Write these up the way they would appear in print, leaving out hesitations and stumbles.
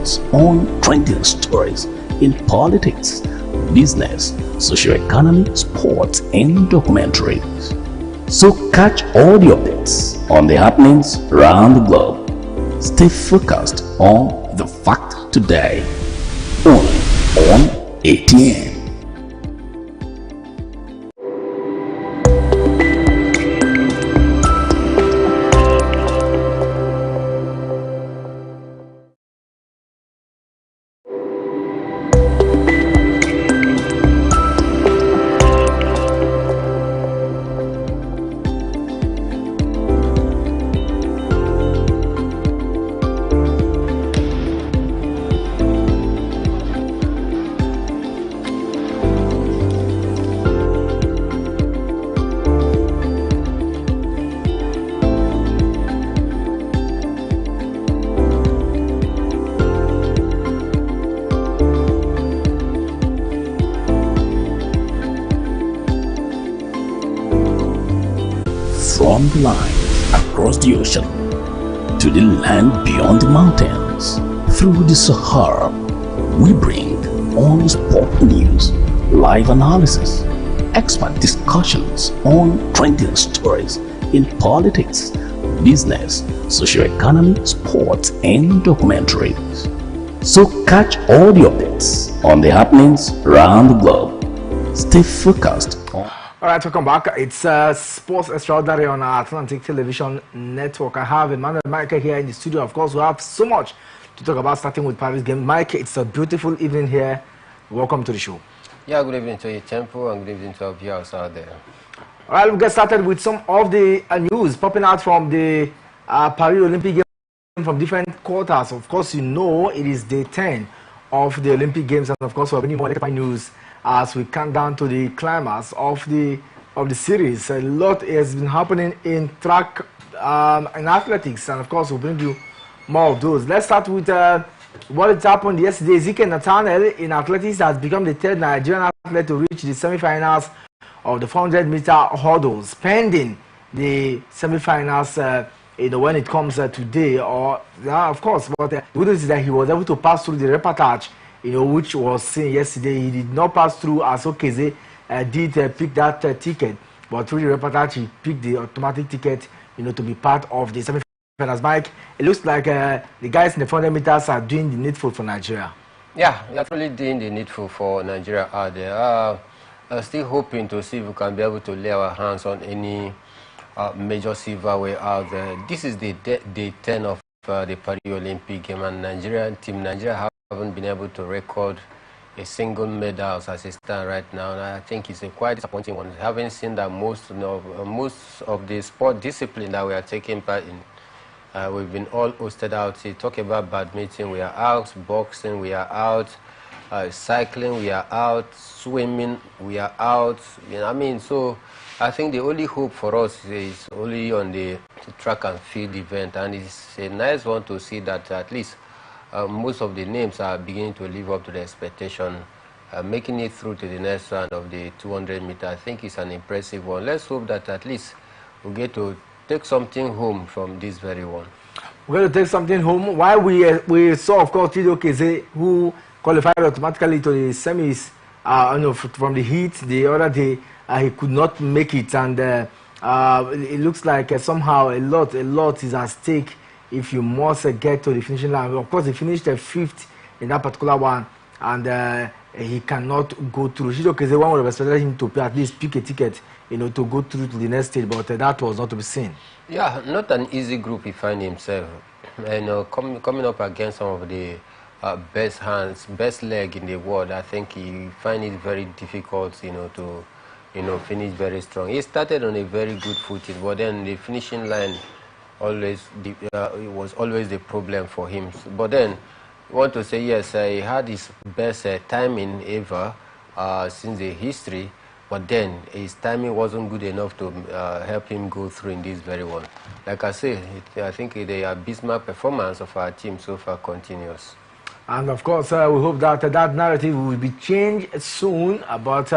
discussions on trending stories in politics, business, socio-economy, sports, and documentaries. So catch all the updates on the happenings around the globe. Stay focused on the fact today, only on ATN. From the lines across the ocean to the land beyond the mountains, through the Sahara, we bring on sport news, live analysis, expert discussions on trending stories in politics, business, socio-economy, sports, and documentaries. So catch all the updates on the happenings around the globe. Stay focused on. All right, welcome back. It's Sports Extraordinary on our Atlantic Television Network. I have Emmanuel Mike here in the studio. Of course, we have so much to talk about, starting with Paris game. Mike, it's a beautiful evening here. Welcome to the show. Yeah, good evening to you, Tempo, and good evening to our viewers out there. All right, we'll get started with some of the news popping out from the Paris Olympic Games from different quarters. Of course, you know it is day 10 of the Olympic Games, and of course, we have any more news as we count down to the climax of the series. A lot has been happening in track and athletics, and of course we'll bring you more of those. Let's start with what had happened yesterday. Zike Nathaniel in athletics has become the third Nigerian athlete to reach the semi-finals of the 400-meter hurdles, pending the semi-finals when it comes today. Or of course, but the good news is that he was able to pass through the reportage, which was seen yesterday. He did not pass through as Okeze did pick that ticket, but through the reportage he picked the automatic ticket, to be part of the semi-finals. Mike, it looks like the guys in the 400 meters are doing the needful for Nigeria. Yeah, they're really doing the needful for Nigeria out there. Still hoping to see if we can be able to lay our hands on any major silverware out there. This is the day 10 of the Paris Olympic game, and Nigeria haven't been able to record a single medal as it stands right now, and I think it's a quite disappointing one. Having seen that most of the sport discipline that we are taking part in, we've been all hosted out. You talk about badminton, we are out. Boxing, we are out. Cycling, we are out. Swimming, we are out. So I think the only hope for us is only on the track and field event, and it's a nice one to see that at least most of the names are beginning to live up to the expectation, making it through to the next round of the 200 meter. I think it's an impressive one. Let's hope that at least we'll get to take something home from this very one. We're going to take something home. While we saw, of course, Chidi Okeze, who qualified automatically to the semis, from the heat the other day, he could not make it, and it looks like somehow a lot is at stake if you must get to the finishing line. Of course, he finished 5th in that particular one, and he cannot go through. Chidi Okeze, one would have expected him to at least pick a ticket, to go through to the next stage, but that was not to be seen. Yeah, not an easy group he found himself. Coming up against some of the best leg in the world, I think he find it very difficult, to finish very strong. He started on a very good footing, but then the finishing line it was always the problem for him. But then, I want to say yes, he had his best timing ever since the history, but then his timing wasn't good enough to help him go through in this very one. Like I say, I think the abysmal performance of our team so far continues. And of course, we hope that that narrative will be changed soon. But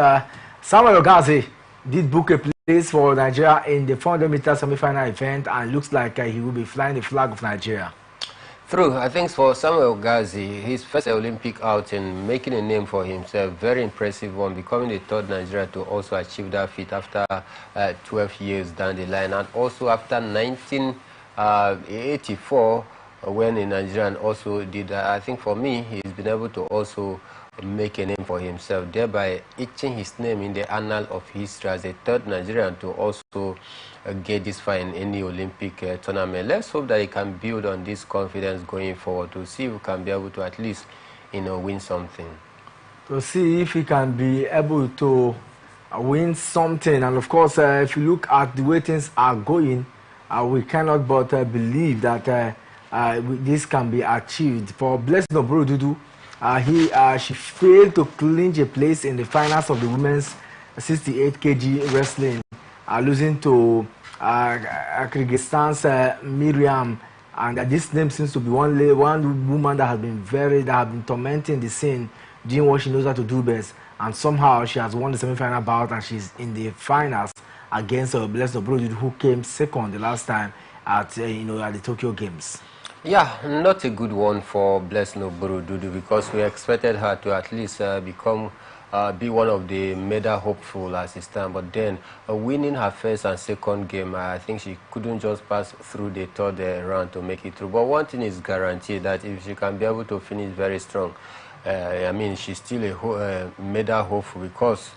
Samuel Ogazi did book a place for Nigeria in the 400-meter semi-final event, and looks like he will be flying the flag of Nigeria. True. I think for Samuel Ghazi, his first Olympic outing, making a name for himself, very impressive one, becoming the third Nigerian to also achieve that feat after 12 years down the line, and also after 1984, when a Nigerian also did that. I think for me, he's been able to also make a name for himself, thereby etching his name in the annal of history as a third Nigerian to also get this far in any Olympic tournament. Let's hope that he can build on this confidence going forward to see if we can be able to at least, win something. To see if he can be able to win something. And of course, if you look at the way things are going, we cannot but believe that this can be achieved. For Blessing Oborodudu, she failed to clinch a place in the finals of the women's 68 kg wrestling, losing to Kyrgyzstan's Miriam. And this name seems to be one woman that has been tormenting the scene, doing what she knows how to do best. And somehow she has won the semi-final bout, and she's in the finals against Blessing Oborodudu, who came second the last time at the Tokyo Games. Yeah, not a good one for Blessing Oborodudu, because we expected her to at least be one of the medal hopeful as it stands. But then winning her first and second game, I think she couldn't just pass through the third round to make it through. But one thing is guaranteed, that if she can be able to finish very strong, I mean, she's still a medal hopeful, because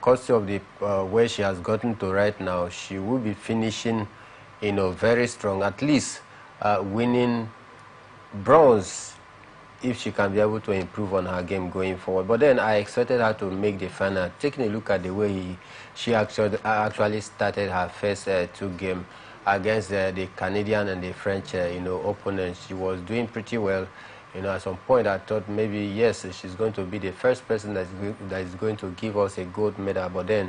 courtesy of the where she has gotten to right now, she will be finishing, very strong, at least winning bronze if she can be able to improve on her game going forward. But then I expected her to make the final. Taking a look at the way she actually started her first two games against the Canadian and the French opponents, she was doing pretty well. At some point I thought maybe, yes, she's going to be the first person that is going to give us a gold medal, but then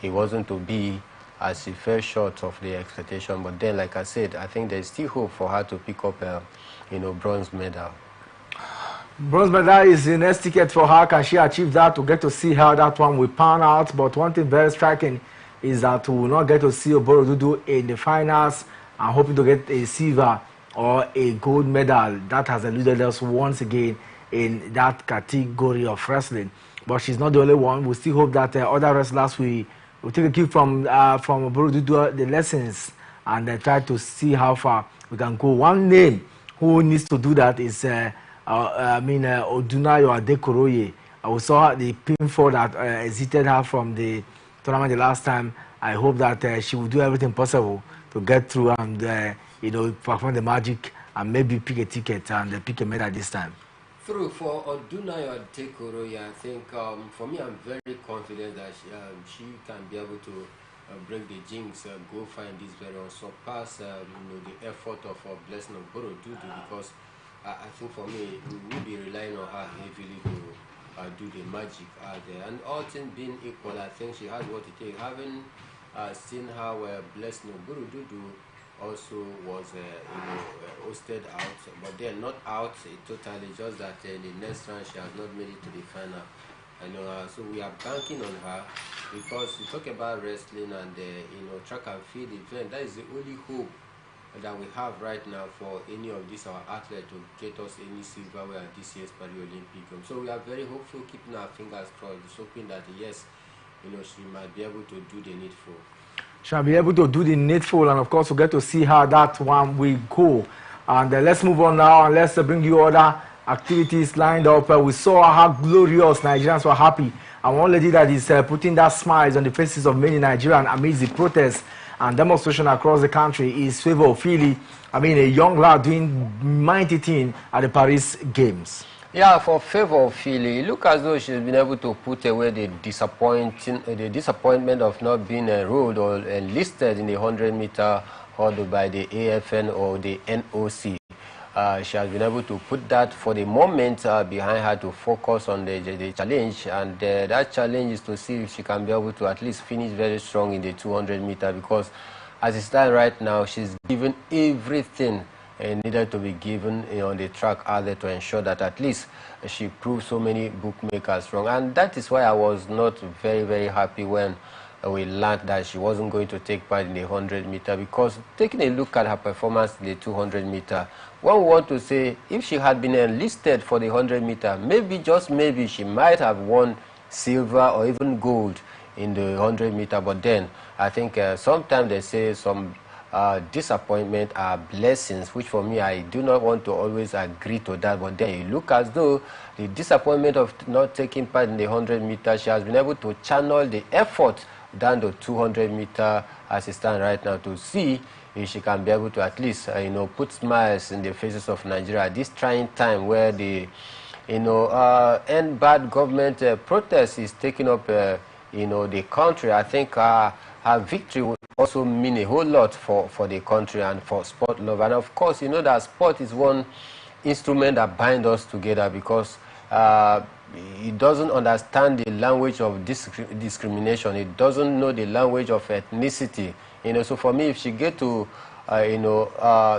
it wasn't to be, as she fell short of the expectation. But then, like I said, I think there's still hope for her to pick up bronze medal. Bronze medal is the next ticket for her. Can she achieve that? To get to see how that one will pan out. But one thing very striking is that we will not get to see Oborodudu in the finals. I'm hoping to get a silver or a gold medal. That has eluded us once again in that category of wrestling. But she's not the only one. We still hope that other wrestlers will take a cue from Oborodudu, the lessons, and try to see how far we can go. One name who needs to do that is Odunayo Adekoroye. We saw the pinfall that exited her from the tournament the last time. I hope that she will do everything possible to get through and perform the magic and maybe pick a ticket and pick a medal this time. True. For Odunayo Adekoroye, I think for me, I'm very confident that she can be able to break the jinx, go find this very one, surpass the effort of Blessing Oborodudu, because I think for me, we will be relying on her heavily to do the magic out there. And all things being equal, I think she has what it takes. Having seen how Blessing Oborodudu also was hosted out, but they're not out totally, just that in the next round she has not made it to the final. So we are banking on her, because we talk about wrestling and track and field event. That is the only hope that we have right now for any of these our athletes to get us any silverware at this year's Paralympic Games. So we are very hopeful, keeping our fingers crossed, hoping that yes, she might be able to do the needful. She'll be able to do the needful, and of course we'll get to see how that one will go. And let's move on now, and let's bring you other activities lined up. We saw how glorious Nigerians were happy, and one lady that is putting that smiles on the faces of many Nigerians amidst the protests and demonstration across the country is Favour Ofili. a young lad doing mighty thing at the Paris Games. Yeah, for Favour Ofili, look as though she's been able to put away the disappointment of not being enrolled or enlisted in the 100-meter hurdle by the AFN or the NOC. She has been able to put that for the moment behind her to focus on the challenge, and that challenge is to see if she can be able to at least finish very strong in the 200-meter, because as it stands right now, she's given everything needed to be given on the track out there to ensure that at least she proves so many bookmakers wrong. And that is why I was not very, very happy when we learned that she wasn't going to take part in the 100-meter, because taking a look at her performance in the 200-meter, one want to say if she had been enlisted for the 100-meter, maybe, just maybe, she might have won silver or even gold in the 100-meter. But then I think sometimes they say some disappointment are blessings, which for me, I do not want to always agree to that. But then you look as though the disappointment of not taking part in the 100-meter, she has been able to channel the effort down the 200-meter as it stands right now, to see if she can be able to at least put smiles in the faces of Nigeria at this trying time where the end bad government protest is taking up the country. I think her victory would also mean a whole lot for the country and for sport love. And of course, you know that sport is one instrument that binds us together, because it doesn't understand the language of discrimination. It doesn't know the language of ethnicity. So for me, if she get to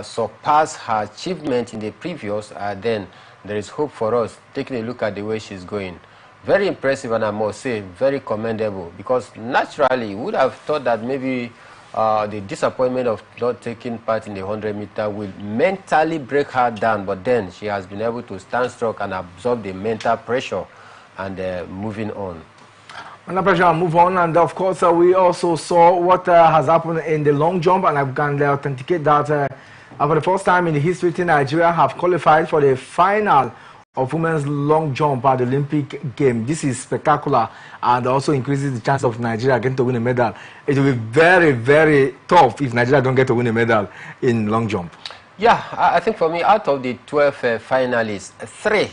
surpass her achievement in the previous, then there is hope for us. Taking a look at the way she's going, very impressive, and I must say very commendable, because naturally you would have thought that maybe the disappointment of not taking part in the 100-meter will mentally break her down, but then she has been able to stand strong and absorb the mental pressure and moving on. Under pressure, move on. And of course, we also saw what has happened in the long jump, and I can authenticate that for the first time in the history, Nigeria have qualified for the final of women's long jump at the Olympic game. This is spectacular, and also increases the chance of Nigeria getting to win a medal. It will be very, very tough if Nigeria don't get to win a medal in long jump. Yeah, I think for me, out of the 12 finalists, 3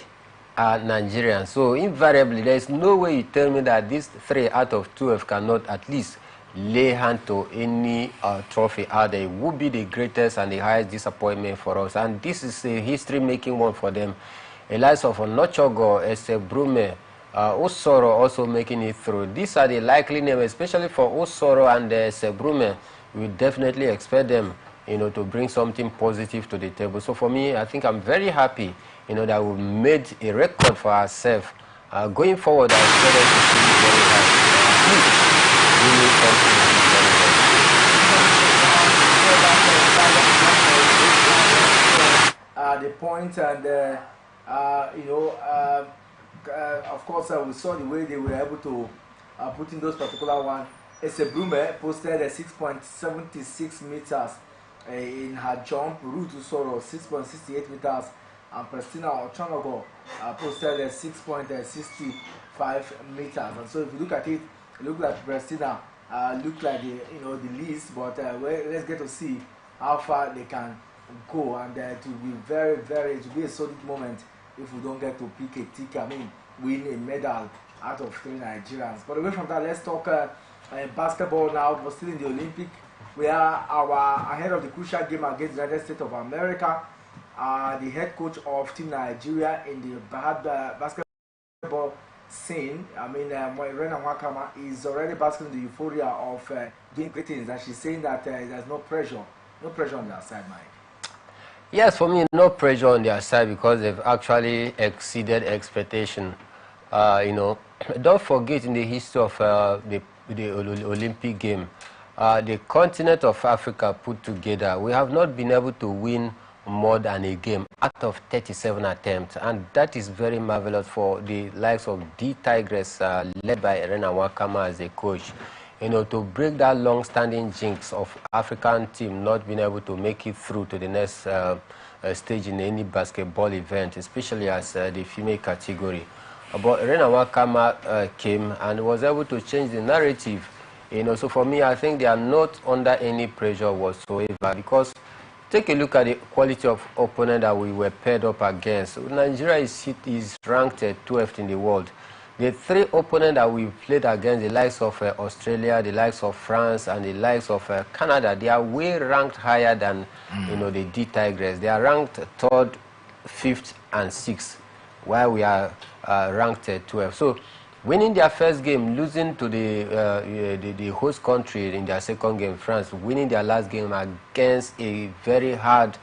are Nigerians. So invariably, there is no way you tell me that these 3 out of 12 cannot at least lay hand to any trophy out there. It would be the greatest and the highest disappointment for us. And this is a history-making one for them. Elias of Onochogo, Brume, Osoro also making it through. These are the likely names, especially for Osoro and Brume. We definitely expect them, to bring something positive to the table. So for me, I think I'm very happy, that we made a record for ourselves. Going forward, I expect them to see very high. The point and of course, we saw the way they were able to put in those particular one. Brume posted 6.76 meters in her jump. Ruth Usoro 6.68 meters, and Christina Ochonogo posted 6.65 meters. And so if you look at it, it looks like Christina looked like the least, but let's get to see how far they can go, and it will be it will be a solid moment if we don't get to pick a ticket, win a medal out of 3 Nigerians. But away from that, let's talk basketball now. But still in the Olympic, we are ahead of the crucial game against the United States of America. The head coach of Team Nigeria in the basketball scene, Irena Wakama, is already basking in the euphoria of doing great things, and she's saying that there's no pressure on their side, Mike. Yes, for me, no pressure on their side, because they've actually exceeded expectation. Don't forget, in the history of the Olympic game, the continent of Africa put together, we have not been able to win more than a game out of 37 attempts, and that is very marvelous for the likes of the Tigress, led by Irena Wakama as a coach. To break that long-standing jinx of African team not being able to make it through to the next stage in any basketball event, especially as the female category. But Irena Wakama came and was able to change the narrative. So for me, I think they are not under any pressure whatsoever, because take a look at the quality of opponent that we were paired up against. Nigeria is ranked 12th in the world. The 3 opponents that we played against, the likes of Australia, the likes of France, and the likes of Canada, they are way ranked higher than the D Tigress. They are ranked 3rd, 5th, and 6th, while we are ranked 12th. So, winning their first game, losing to the host country in their second game, France, winning their last game against a very hard,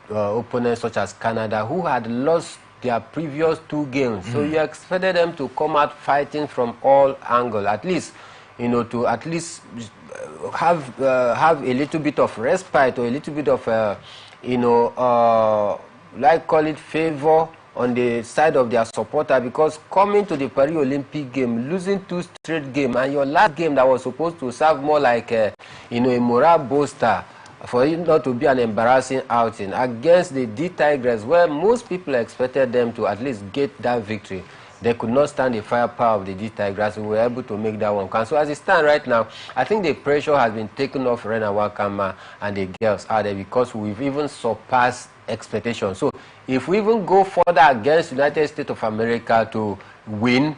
opponent such as Canada, who had lost their previous 2 games. So you expected them to come out fighting from all angles. At least, to at least have a little bit of respite or a little bit of, like call it favor on the side of their supporter, because coming to the Paris Olympic game, losing 2 straight games, and your last game that was supposed to serve more like a morale booster for it not to be an embarrassing outing against the D Tigers, where most people expected them to at least get that victory. They could not stand the firepower of the D Tigers. We were able to make that one count. So as it stands right now, I think the pressure has been taken off Rena Wakama and the girls out there, because we've even surpassed expectations. So if we even go further against United States of America to win,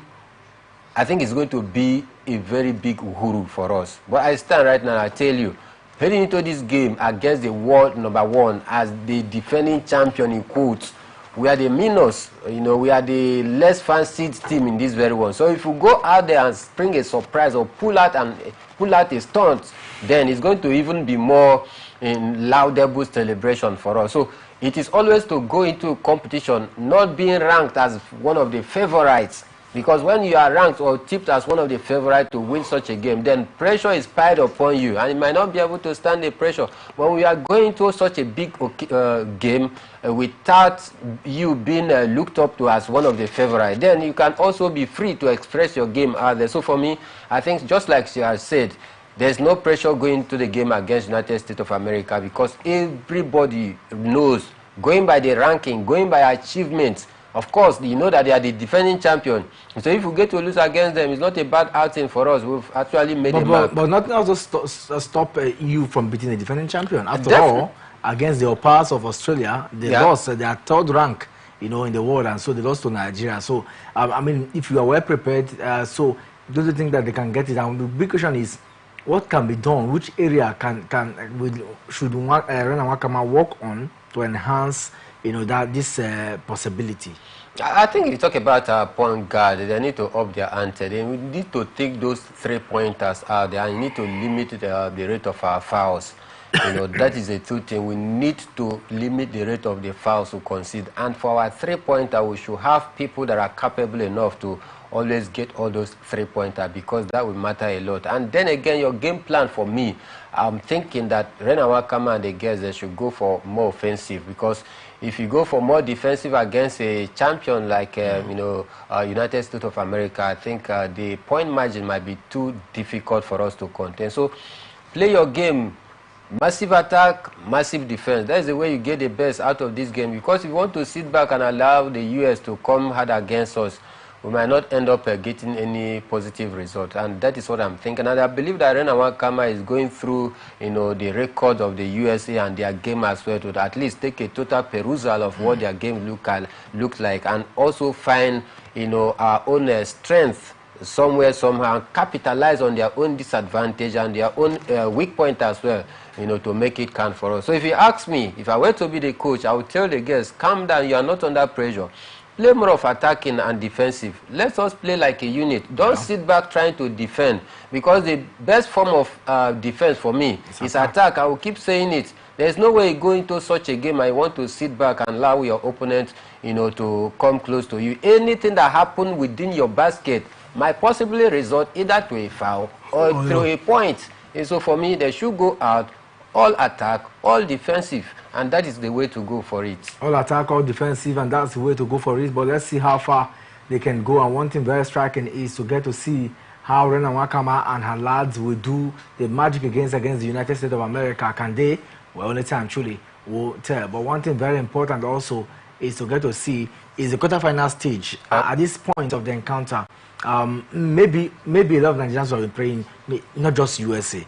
I think it's going to be a very big uhuru for us. But I stand right now, I tell you, heading into this game against the world #1 as the defending champion in quotes, we are the minus, we are the less fancied team in this very one. So if we go out there and spring a surprise or pull out a stunt, then it's going to even be more in laudable celebration for us. So it is always to go into competition not being ranked as one of the favorites, because when you are ranked or tipped as one of the favorites to win such a game, then pressure is piled upon you and you might not be able to stand the pressure. When we are going to such a big game without you being looked up to as one of the favorites, then you can also be free to express your game out there. So for me, I think just like she has said, there's no pressure going to the game against United States of America, because everybody knows, going by the ranking, going by achievements, of course, you know that they are the defending champion. So if we get to lose against them, it's not a bad outing for us. We've actually made a mark. But nothing else to stop you from beating the defending champion. After all, against the Opals of Australia, they lost their 3rd rank, in the world, and so they lost to Nigeria. So, I mean, if you are well prepared, so don't you think that they can get it? And the big question is, what can be done? Which area should Rena Wakama work on to enhance, this possibility? I think you talk about our point guard. They need to up their ante. They need to take those 3-pointers out there, and need to limit the rate of our fouls. That is the 2 thing. We need to limit the rate of the fouls we concede. And for our 3-pointer, we should have people that are capable enough to always get all those 3-pointers, because that will matter a lot. And then again, your game plan for me, I'm thinking that Rena Wakama and the girls, they should go for more offensive, because if you go for more defensive against a champion like United States of America, I think the point margin might be too difficult for us to contain. So play your game. Massive attack, massive defense. That's the way you get the best out of this game, because if you want to sit back and allow the US to come hard against us, we might not end up getting any positive result. And that is what I'm thinking. And I believe that Rena Wakama is going through, the record of the USA and their game as well, to at least take a total perusal of what their game looks like, and also find, our own strength somewhere, somehow, and capitalize on their own disadvantage and their own weak point as well, to make it count for us. So if you ask me, if I were to be the coach, I would tell the girls, calm down, you are not under pressure. Play more of attacking and defensive. Let us play like a unit. Don't sit back trying to defend, because the best form of defense for me is attack. I will keep saying it. There's no way you go into such a game and you want to sit back and allow your opponent, to come close to you. Anything that happens within your basket might possibly result either to a foul or to a point. And so for me, they should go out, all attack, all defensive, and that is the way to go for it. All attack, all defensive, and that's the way to go for it. But let's see how far they can go. And one thing very striking is to get to see how Rena Wakama and her lads will do the magic against the United States of America. Can they? Well, only time truly will tell. But one thing very important also is to get to see is the quarterfinal stage. At this point of the encounter, maybe a lot of Nigerians will be praying, not just USA.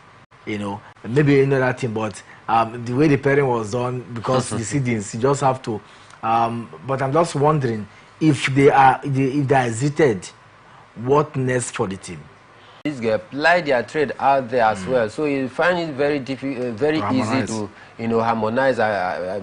Maybe another team, but the way the pairing was done, because the seedings, you just have to. But I'm just wondering if they are hesited, what next for the team? These guys apply their trade out there as well, so you find it very difficult, very easy to harmonize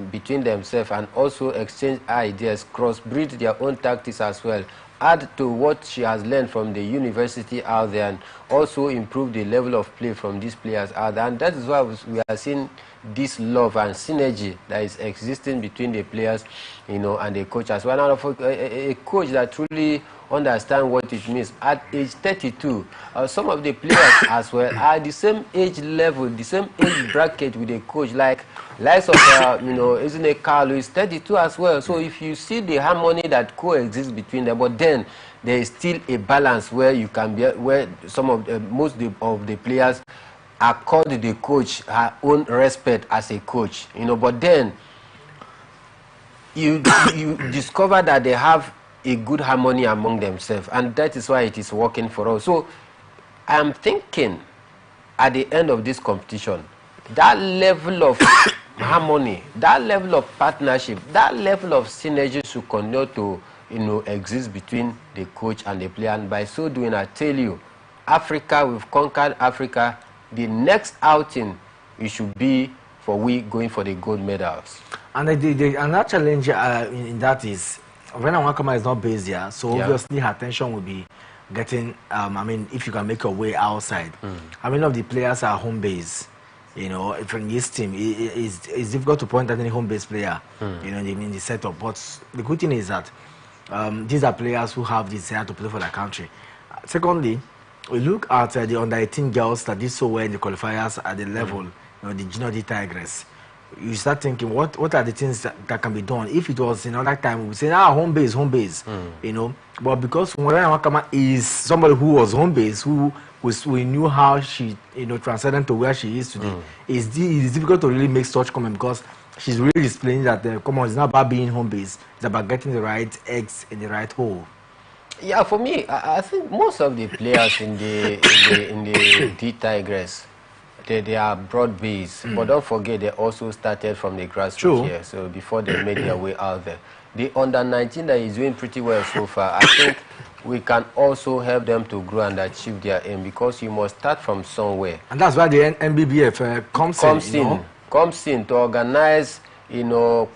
between themselves, and also exchange ideas, crossbreed their own tactics as well. Add to what she has learned from the university out there, and also improve the level of play from these players out there. And that is why we are seeing this love and synergy that is existing between the players, and the coach as well. And a coach that truly understand what it means. At age 32, some of the players as well are the same age level, the same age bracket with the coach. Like likes of isn't it Carlo is 32 as well. So if you see the harmony that coexists between them, but then there is still a balance where you can be, where some of most of the players accord the coach her own respect as a coach, but then you discover that they have a good harmony among themselves, and that is why it is working for us. So I'm thinking at the end of this competition, that level of harmony, that level of partnership, that level of synergy should continue to exist between the coach and the player. And by so doing, I tell you, Africa, we've conquered Africa. The next outing, it should be for we going for the gold medals. And another challenge in that is when Wakama is not based here, so obviously her attention will be getting. If you can make your way outside. Many of the players are home based. From this team, it's difficult to point at any home based player. In the setup. But the good thing is that these are players who have desire to play for their country. Secondly, we look at the under-18 girls that did so well in the qualifiers at the level, the Junior D Tigress. You start thinking, what are the things that can be done? If it was in another time, we would say, home base. But because Morena Wakama is somebody who was home base, we knew how she, transcended to where she is today. It's difficult to really make such comment because she's really displaying that it's not about being home base. It's about getting the right eggs in the right hole. Yeah, for me, I think most of the players in the D Tigress, they are broad-based, but don't forget they also started from the grassroots here. So before they made their way out there, the under-19 that is doing pretty well so far. I think we can also help them to grow and achieve their aim, because you must start from somewhere. And that's why the NBBF comes in to organize,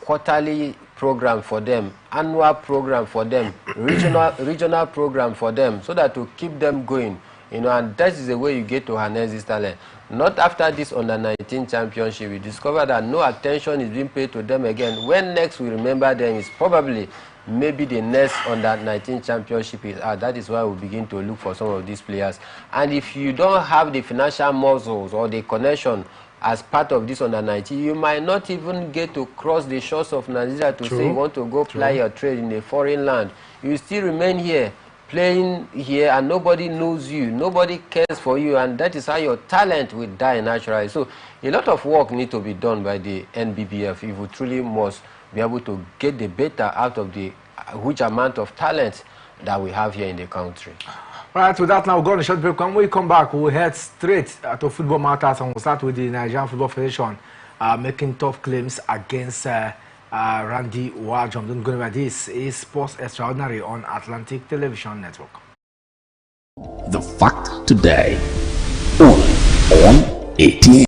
quarterly program for them, annual program for them, regional program for them, so that to keep them going, and that is the way you get to harness this talent. Not after this under-19 championship, we discover that no attention is being paid to them again. When next we remember them is probably maybe the next under-19 championship is out. That is why we begin to look for some of these players. And if you don't have the financial muscles or the connection as part of this under-19, you might not even get to cross the shores of Nigeria to say you want to go ply your trade in a foreign land. You still remain here, playing here, and nobody knows you, nobody cares for you, and that is how your talent will die naturally. So a lot of work needs to be done by the NBBF if we truly must be able to get the better out of the huge amount of talent that we have here in the country. Right, with that now, we're going to short break. When we come back, we'll head straight to football matters, and we'll start with the Nigerian Football Federation making tough claims against Randy Wajom. Don't go anywhere. This is Sports Extraordinary on Atlantic Television Network. The fact today, only on ATN.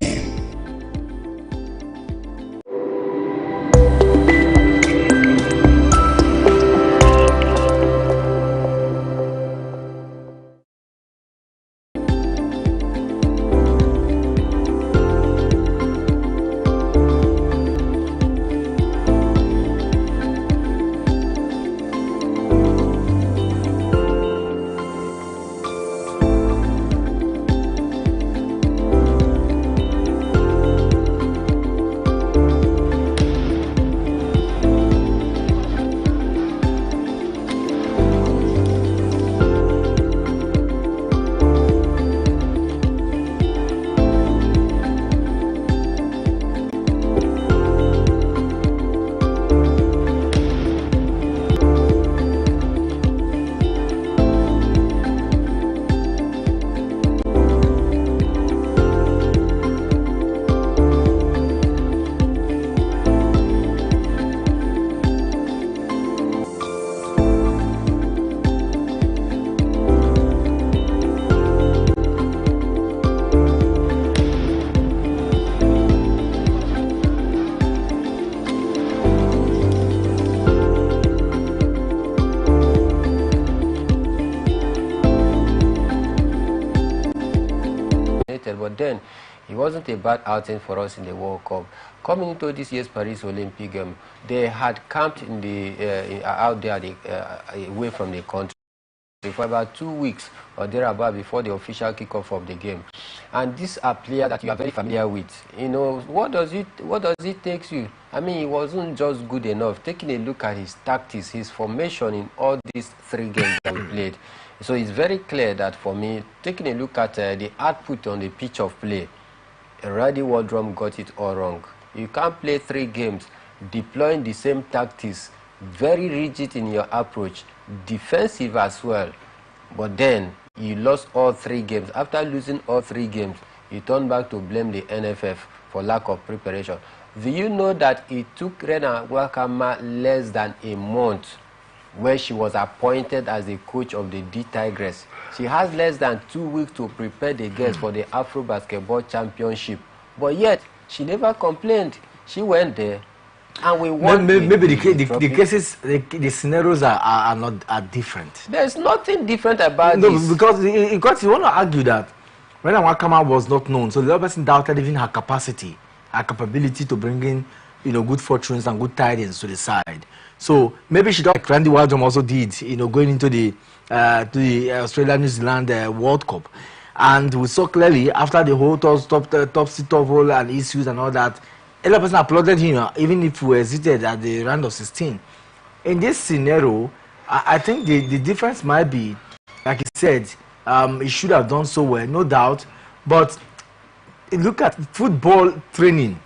But then it wasn't a bad outing for us in the World Cup. Coming into this year's Paris Olympic Games, they had camped in the out there away from the country. for about 2 weeks or thereabout before the official kickoff of the game. And these are players that you are very familiar with. You know, what does it take you? I mean, he wasn't just good enough. Taking a look at his tactics, his formation in all these 3 games that we played. So it's very clear that for me, taking a look at the output on the pitch of play, Randy Wardrum got it all wrong. You can't play 3 games deploying the same tactics, very rigid in your approach, defensive as well, but then you lost all 3 games. After losing all 3 games, you turn back to blame the NFF for lack of preparation. Do you know that it took Rena Wakama less than a month where she was appointed as the coach of the D Tigress? She has less than 2 weeks to prepare the girls for the Afro Basketball Championship, but yet she never complained. She went there and we won. Maybe the cases, the scenarios are different. There's nothing different about this. No, because you want to argue that when Wakama was not known, so the other person doubted even her capacity, her capability to bring in, you know, good fortunes and good tidings to the side. So maybe she thought like Randy Wardrum also did, you know, going into the Australia-New Zealand World Cup. And we saw clearly after the whole topsy-turvy and issues and all that, every person applauded him, even if we hesitated at the round of 16. In this scenario, I think the difference might be, like he said, he should have done so well, no doubt. But look at football training.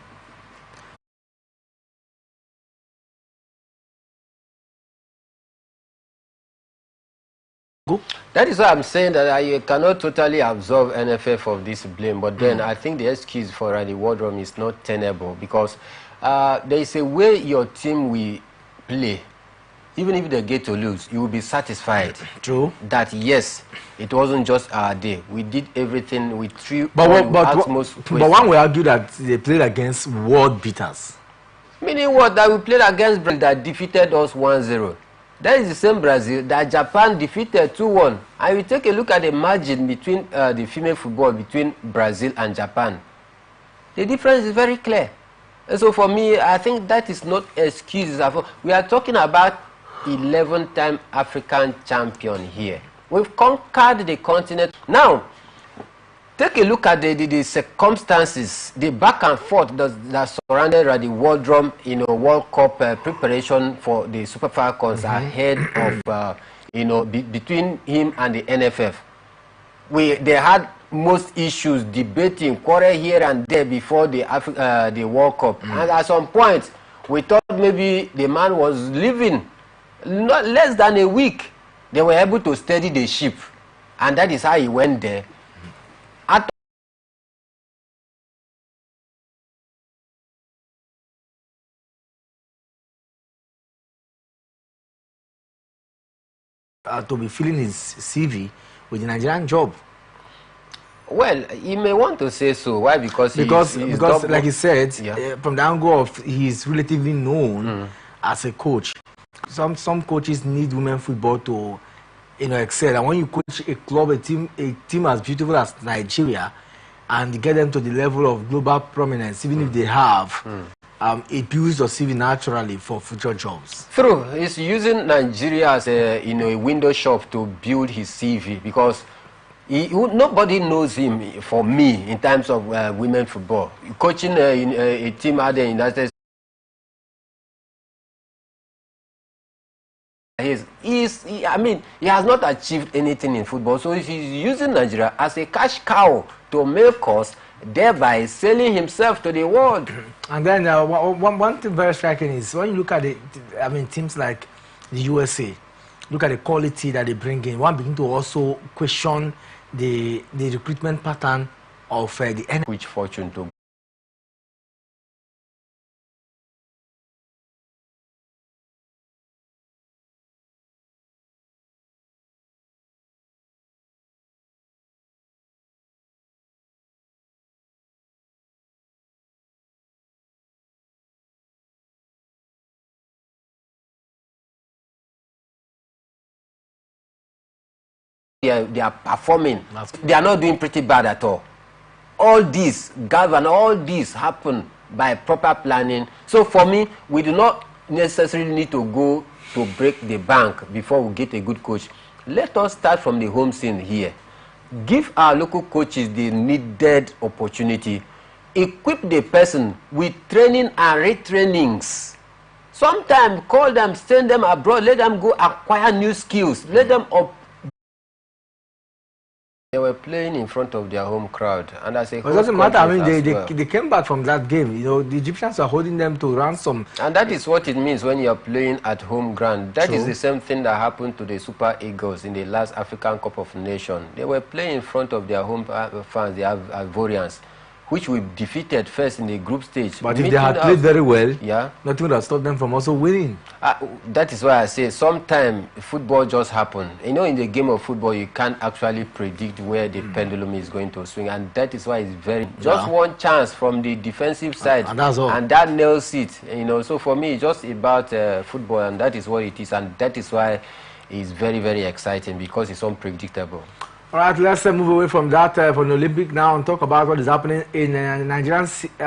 That is why I'm saying that I cannot totally absolve NFF of this blame, but then I think the excuse for Randy Wardrum is not tenable, because there is a way your team will play. Even if they get to lose, you will be satisfied. True. That yes, it wasn't just our day. We did everything. We threw utmost. But one will argue that they played against world beaters. Meaning what? That we played against Brazil that defeated us 1-0. That is the same Brazil that Japan defeated 2-1. And we take a look at the margin between the female football between Brazil and Japan. The difference is very clear. And so for me, I think that is not excuses. We are talking about 11-time African champion here. We've conquered the continent. Now, take a look at the circumstances, the back and forth that surrounded the Wardrum, you know, World Cup preparation for the Super Falcons ahead of, you know, between him and the NFF. They had most issues, debating, quarrel here and there before the World Cup. And at some point, we thought maybe the man was leaving. Not less than a week, they were able to steady the ship. And that is how he went there. To be filling his CV with the Nigerian job. Well, you may want to say so. Why? Because like he said, from the angle of he's relatively known as a coach. Some coaches need women football to, you know, excel. And when you coach a club, a team as beautiful as Nigeria, and get them to the level of global prominence, even if they have. It builds your CV naturally for future jobs. True. He's using Nigeria as a, you know, a window shop to build his CV, because nobody knows him, for me, in terms of women football. Coaching a team out there in the United States, I mean, he has not achieved anything in football, so he's using Nigeria as a cash cow to milk us, thereby selling himself to the world. And then one thing very striking is when you look at teams like the USA, look at the quality that they bring in. One begin to also question the recruitment pattern of the NFL. Which fortune to they are performing. They are not doing pretty bad at all. All this happen by proper planning. So for me, we do not necessarily need to go to break the bank before we get a good coach. let us start from the home scene here. Give our local coaches the needed opportunity. Equip the person with training and retrainings. Sometimes call them, send them abroad, let them go acquire new skills, let them up. They were playing in front of their home crowd, and as a it doesn't matter. I mean, they came back from that game. You know, the Egyptians are holding them to ransom. And that is what it means when you are playing at home ground. That True. is the same thing that happened to the Super Eagles in the last African Cup of Nations. They were playing in front of their home fans, the Ivorians, which we defeated first in the group stage. But if they had played very well, yeah, nothing would have stopped them from also winning. That is why I say sometimes football just happens. You know, in the game of football, you can't actually predict where the pendulum is going to swing, and that is why it's very just one chance from the defensive side, and that's all. And that nails it. You know, so for me, it's just about football, and that is what it is, and that is why it's very, very exciting because it's unpredictable. All right, let's move away from that, from the Olympic now and talk about what is happening in Nigerian